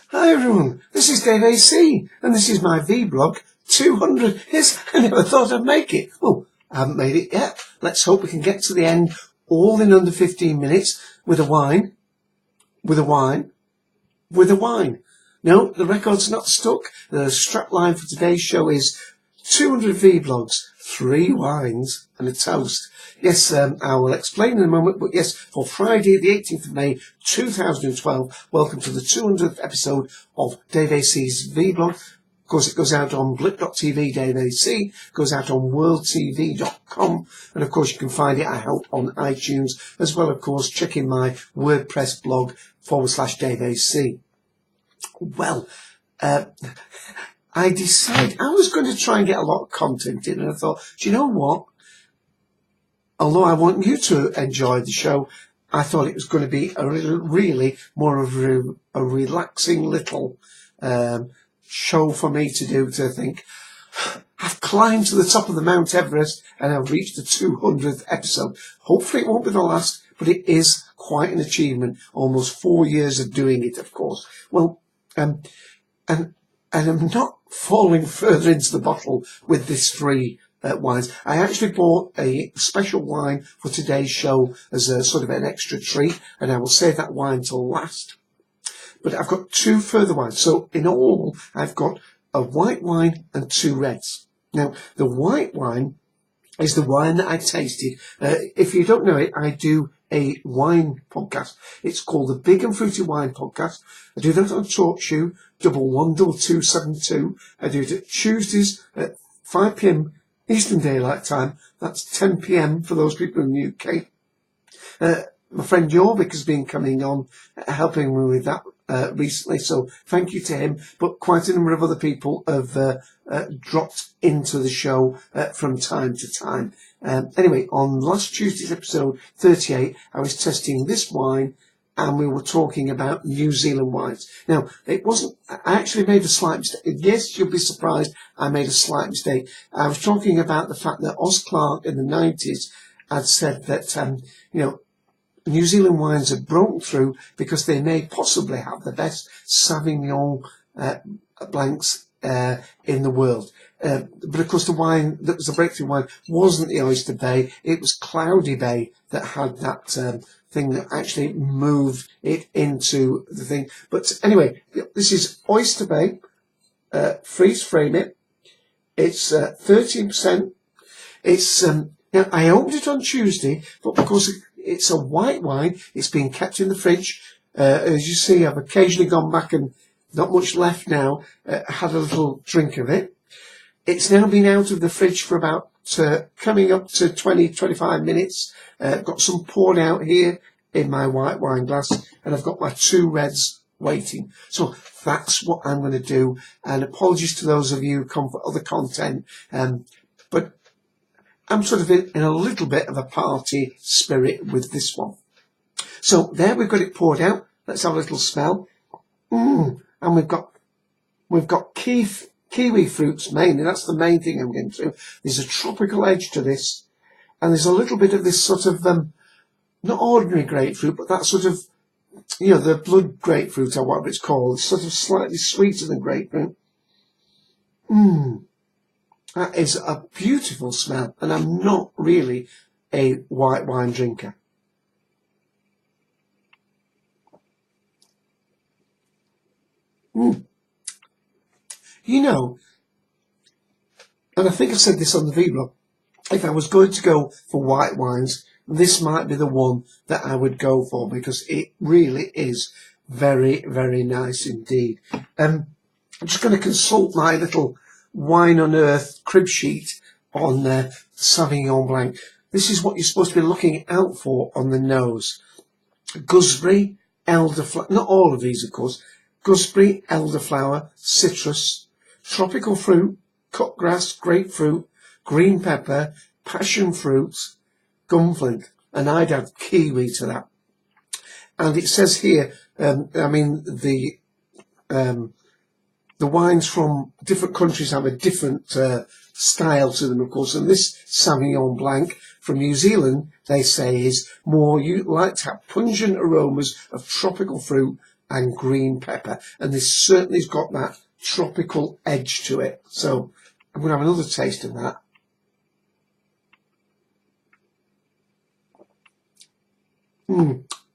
Hi everyone, this is daveac, and this is my vblog 200. Yes, I never thought I'd make it. Well, I haven't made it yet. Let's hope we can get to the end all in under 15 minutes with a wine. No, the record's not stuck. The strapline for today's show is 200 vblogs, 3 wines and a toast. Yes, I will explain in a moment, but yes, for Friday the 18th of May 2012, welcome to the 200th episode of daveac's vblog. Of course, it goes out on blip.tv, daveac, goes out on worldtv.com, and of course you can find it, I hope, on iTunes, as well, of course, checking my WordPress blog /daveac. Well, I decided I was going to try and get a lot of content in, and I thought, do you know what? Although I want you to enjoy the show, I thought it was going to be a really more of a relaxing little show for me to do, to think, I've climbed to the top of the Mount Everest and I've reached the 200th episode. Hopefully it won't be the last, but it is quite an achievement. Almost 4 years of doing it, of course. Well, and I'm not falling further into the bottle with this 3 wines. I actually bought a special wine for today's show as a sort of an extra treat, and I will save that wine till last. But I've got 2 further wines. So in all, I've got a white wine and 2 reds. Now, the white wine is the wine that I tasted. If you don't know it, I do a wine podcast. It's called the Big and Fruity Wine Podcast. I do that on TalkShoe, 112272. I do it at Tuesdays at 5 p.m. Eastern Daylight Time. That's 10 p.m. for those people in the UK. My friend Jorvik has been coming on, helping me with that recently, so thank you to him. But quite a number of other people have dropped into the show from time to time. Anyway, on last Tuesday's episode 38, I was testing this wine, and we were talking about New Zealand wines. Now, it wasn't, I actually made a slight mistake. Yes, you'll be surprised, I made a slight mistake. I was talking about the fact that Oz Clarke in the 90s had said that, New Zealand wines have broken through because they may possibly have the best Sauvignon blancs in the world. But of course the wine that was the breakthrough wine wasn't the Oyster Bay, it was Cloudy Bay that had that thing that actually moved it into the thing. But anyway, this is Oyster Bay, freeze frame it. It's 13%. It's now I opened it on Tuesday, but because it's a white wine, it's been kept in the fridge. As you see, I've occasionally gone back and not much left now. Had a little drink of it. It's now been out of the fridge for about coming up to 20-25 minutes. Got some poured out here in my white wine glass, and I've got my 2 reds waiting. So that's what I'm going to do. And apologies to those of you who come for other content, but I'm sort of in a little bit of a party spirit with this one. So there, we've got it poured out. Let's have a little smell. And we've got kiwi fruits mainly. That's the main thing I'm getting to. There's a tropical edge to this, and there's a little bit of this sort of not ordinary grapefruit, but that sort of, the blood grapefruit or whatever it's called. It's sort of slightly sweeter than grapefruit. That is a beautiful smell, and I'm not really a white wine drinker. And I think I said this on the vlog, if I was going to go for white wines, this might be the one that I would go for, because it really is very, very nice indeed. I'm just going to consult my little Wine on Earth crib sheet on Sauvignon Blanc. This is what you're supposed to be looking out for on the nose. Gooseberry, elderflower, not all of these of course, gooseberry, elderflower, citrus, tropical fruit, cut grass, grapefruit, green pepper, passion fruit, gunflint, and I'd add kiwi to that. And it says here, the wines from different countries have a different style to them, of course, and this Sauvignon Blanc from New Zealand, they say, is more, you like to have pungent aromas of tropical fruit and green pepper. And this certainly has got that tropical edge to it. So I'm going to have another taste of that.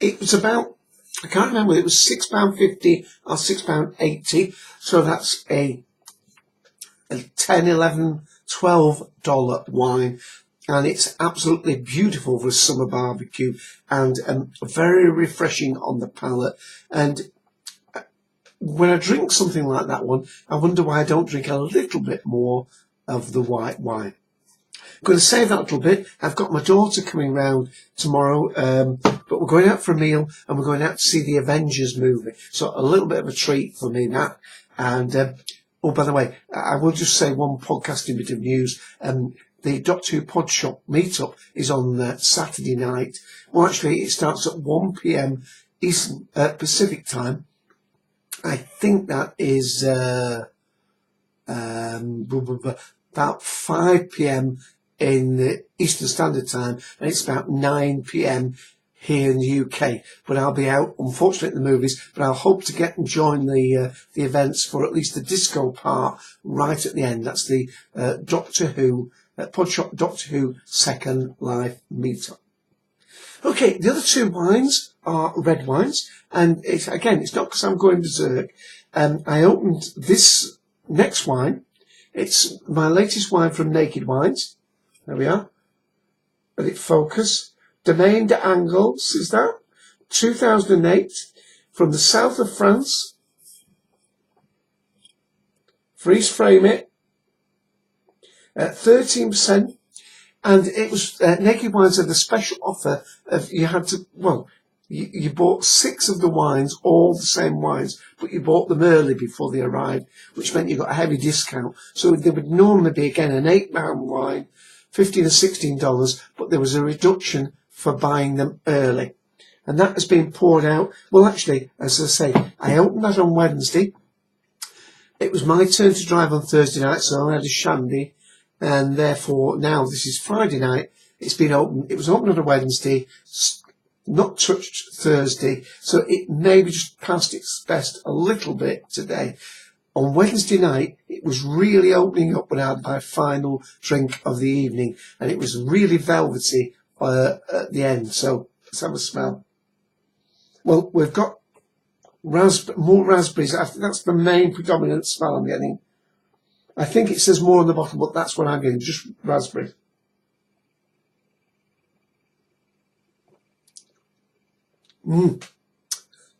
It was about, I can't remember, it was £6.50 or £6.80. So that's a $10, $11, $12 wine. And it's absolutely beautiful for a summer barbecue and very refreshing on the palate. And when I drink something like that one, I wonder why I don't drink a little bit more of the white wine. I'm going to save that a little bit. I've got my daughter coming round tomorrow, but we're going out for a meal and we're going out to see the Avengers movie. So a little bit of a treat for me, that. And, oh, by the way, I will just say one podcasting bit of news. The Doctor Who Pod Shop meetup is on Saturday night. Well, actually, it starts at 1 p.m. Eastern Pacific time. I think that is about 5 p.m. in the Eastern Standard Time, and it's about 9 p.m. here in the UK. But I'll be out, unfortunately, at the movies, but I'll hope to get and join the events for at least the disco part right at the end. That's the Doctor Who, Podshop Doctor Who Second Life meetup. Okay, the other two wines are red wines, and it's not because I'm going berserk. I opened this next wine. It's my latest wine from Naked Wines. There we are. Let it focus. Domaine d'Angles, is that? 2008, from the south of France. Freeze frame it. 13%. And it was, Naked Wines had a special offer of, you had to, well, you bought 6 of the wines, all the same wines, but you bought them early before they arrived, which meant you got a heavy discount. So there would normally be, again, an £8 wine, $15 or $16, but there was a reduction for buying them early. And that has been poured out. Well, actually, as I say, I opened that on Wednesday. It was my turn to drive on Thursday night, so I had a shandy. And therefore, now this is Friday night. It's been opened. It was opened on a Wednesday, not touched Thursday. So it maybe just passed its best a little bit today. On Wednesday night, it was really opening up when I had my final drink of the evening. And it was really velvety at the end. So let's have a smell. Well, we've got more raspberries. I think that's the main predominant smell I'm getting. I think it says more on the bottle, but that's what I'm getting, just raspberry.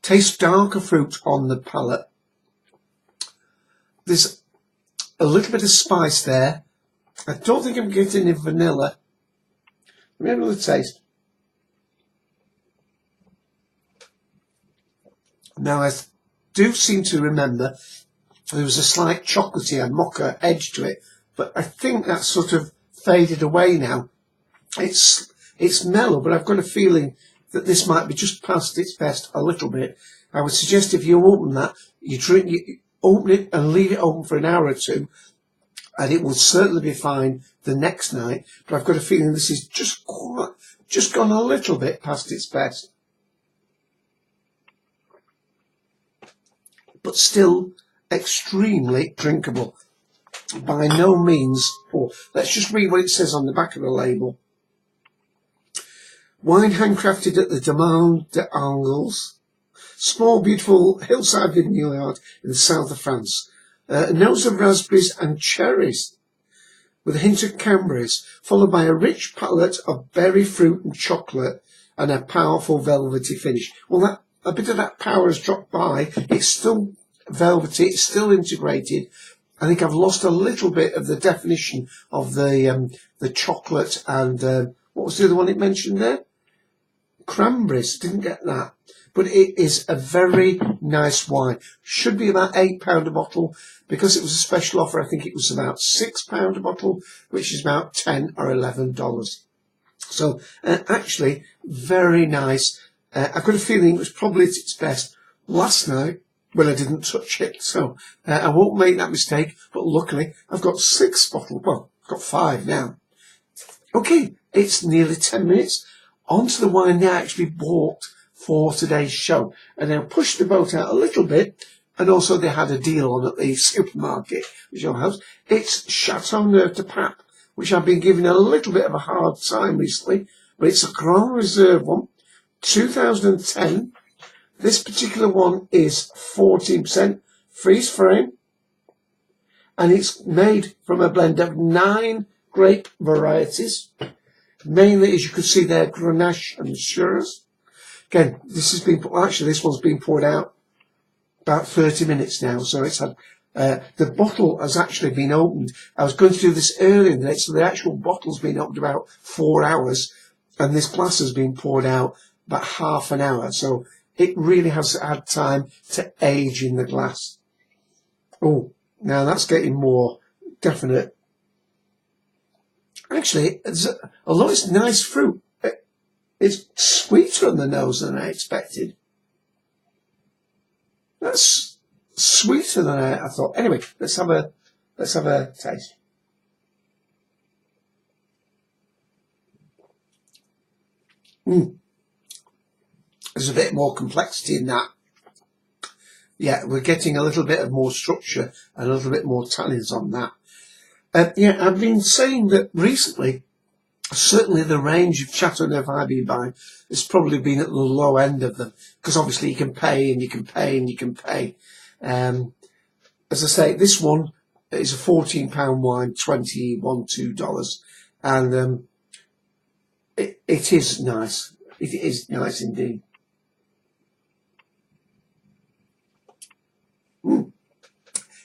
Tastes darker fruit on the palate. There's a little bit of spice there. I don't think I'm getting any vanilla. Let me have another taste. Now, I do seem to remember there was a slight chocolatey and mocha edge to it, but I think that's sort of faded away now. It's mellow, but I've got a feeling that this might be just past its best a little bit. I would suggest if you open that, you open it and leave it open for an hour or two, and it will certainly be fine the next night. But I've got a feeling this is just gone a little bit past its best, but still extremely drinkable. By no means poor. Let's just read what it says on the back of the label. Wine handcrafted at the Domaine d'Angles, small beautiful hillside vineyard in the south of France. Notes of raspberries and cherries with a hint of cranberries, followed by a rich palette of berry fruit and chocolate and a powerful velvety finish. Well, a bit of that power has dropped by. It's still velvety, it's still integrated. I think I've lost a little bit of the definition of the chocolate and what was the other one it mentioned there? Cranberries. Didn't get that. But it is a very nice wine. Should be about £8 a bottle. Because it was a special offer, I think it was about £6 a bottle, which is about $10 or $11. So actually, very nice. I've got a feeling it was probably at its best last night when I didn't touch it. So I won't make that mistake. But luckily, I've got 6 bottles. Well, I've got 5 now. Okay, it's nearly 10 minutes. Onto the wine I actually bought for today's show. And then pushed the boat out a little bit, and also they had a deal on at the supermarket, which you'll have. It's Chateau Neuf de Pape, which I've been giving a little bit of a hard time recently, but it's a Grand Reserve one, 2010. This particular one is 14% freeze frame, and it's made from a blend of 9 grape varieties, mainly, as you can see there, Grenache and Shiraz. Again, this one's been poured out about 30 minutes now, so it's had, the bottle has actually been opened. I was going to do this earlier in the day, so the actual bottle's been opened about 4 hours, and this glass has been poured out about half an hour, so it really has had time to age in the glass. Oh, now that's getting more definite. Actually, although it's nice fruit, it's sweeter on the nose than I expected. That's sweeter than I thought. Anyway, let's have a taste. There's a bit more complexity in that. Yeah, we're getting a little bit of more structure and a little bit more tannins on that. Yeah, I've been saying that recently, certainly the range of Chateau Neuf I've been buying has probably been at the low end of them, because obviously you can pay and you can pay and you can pay. As I say, this one is a £14 wine, $2 and it is nice. It is nice indeed.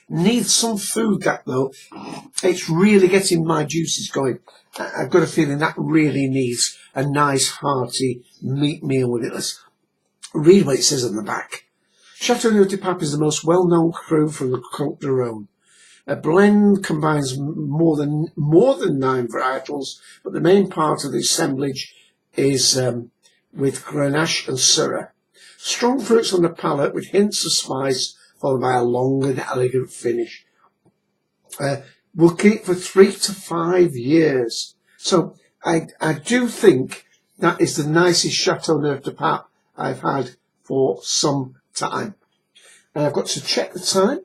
Needs some food, that though. It's really getting my juices going. I've got a feeling that really needs a nice hearty meat meal with it. Let's read what it says on the back. Chateau Neuf de Pape is the most well-known cru from the Côte de Rhône. A blend combines more than 9 varietals, but the main part of the assemblage is with Grenache and Syrah. Strong fruits on the palate with hints of spice, followed by a long and elegant finish. Will keep for 3 to 5 years. So I do think that is the nicest Chateau Neuf de Pape I've had for some time. And I've got to check the time.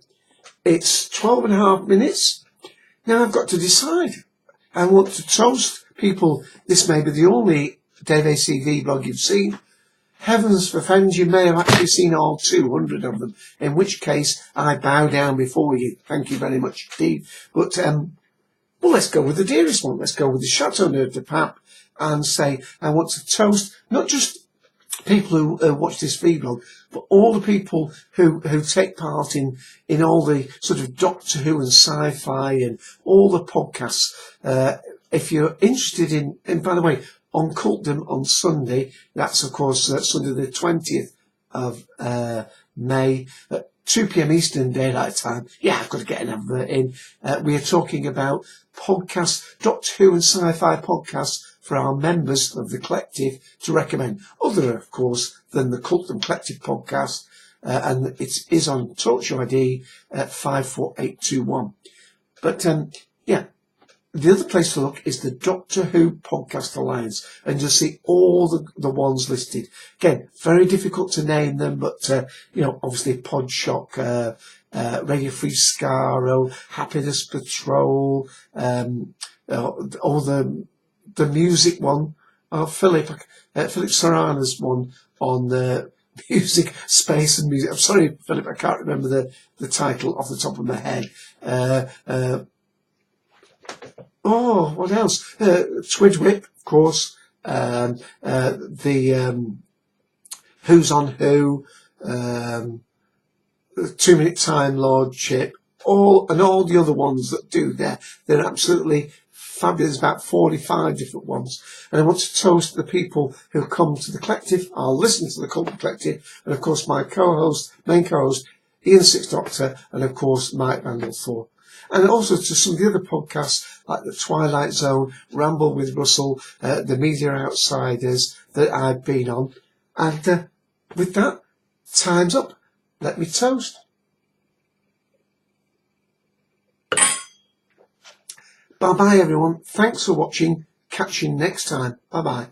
It's 12.5 minutes. Now I've got to decide. I want to toast people. This may be the only daveac vblog you've seen. Heavens forfend, you may have actually seen all 200 of them, in which case I bow down before you. Thank you very much indeed. But, well, let's go with the dearest one. Let's go with the Chateau Neuf de Pape and say I want to toast not just people who watch this vlog, but all the people who take part in all the sort of Doctor Who and sci-fi and all the podcasts. If you're interested in, and by the way, on Cultdom on Sunday, that's of course Sunday the 20th of May at 2 p.m. Eastern Daylight Time. Yeah, I've got to get an advert in. We are talking about podcasts, Doctor Who and sci-fi podcasts for our members of the collective to recommend. Other, of course, than the Cultdom Collective podcast, and it is on TalkShow ID at 54821. But yeah. The other place to look is the Doctor Who Podcast Alliance, and you'll see all the ones listed. Again, very difficult to name them, but, you know, obviously Podshock, Radio Free Scaro, Happiness Patrol, all the music one, Philip Serrana's one on the music, space and music. I'm sorry, Philip, I can't remember the title off the top of my head. Oh, what else? Twidwhip, of course. Who's on Who, 2 Minute Time Lordship, all the other ones that do they're absolutely fabulous. About 45 different ones. And I want to toast the people who come to the collective. I'll listen to the Cultdom Collective, and of course my main co-host, Ian Sixth Doctor, and of course Mike Randall-Thor. And also to some of the other podcasts like The Twilight Zone, Ramble with Russell, The Media Outsiders that I've been on. And with that, time's up. Let me toast. Bye-bye, everyone. Thanks for watching. Catch you next time. Bye-bye.